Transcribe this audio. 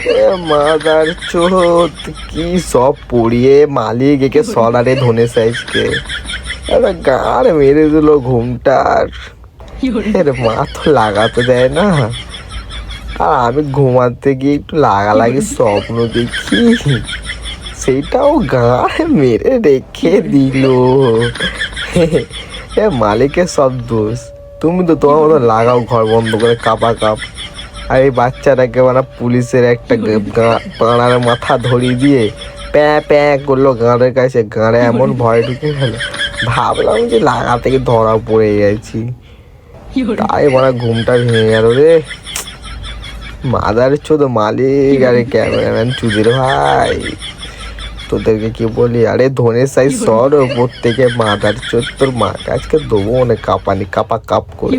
রে মাদার চোদ, কি সব পড়িয়ে মালিক একে সরারে ধনে সাইজকে গাড় মেরে দিল ঘুমটার। মা তো লাগাতে দেয় না, আর আমি ঘুমাতে গিয়ে একটু লাগালাগি স্বপ্ন দেখি, সেইটাও গাড় মেরে রেখে দিল। মালিকের সব দোষ, তুমি তো তোমার মতো লাগাও ঘর বন্ধ করে কাপা কাপ। আর এই বাচ্চাটাকে মানে পুলিশের একটা গাঁড়ার মাথা ধরিয়ে দিয়ে প্যাঁ প্যাঁ করলো গাঁড়ের কাছে, গাঁড়ে এমন ভয় ঢুকে গেল, ভাবলাম যে লাগা থেকে ধরা পড়ে গেছি, তাই মানে ঘুমটা ভেঙে গেল রে। মাদার চোদ মালিক, আরে ক্যামেরাম্যান চুদির ভাই, তোদেরকে কি বলি, আরে ধনের সাইজ সর ওপর থেকে, মাদার চোদ তোর মাকে আজকে দেবো অনেক কাঁপানি কাপা কাপ করে।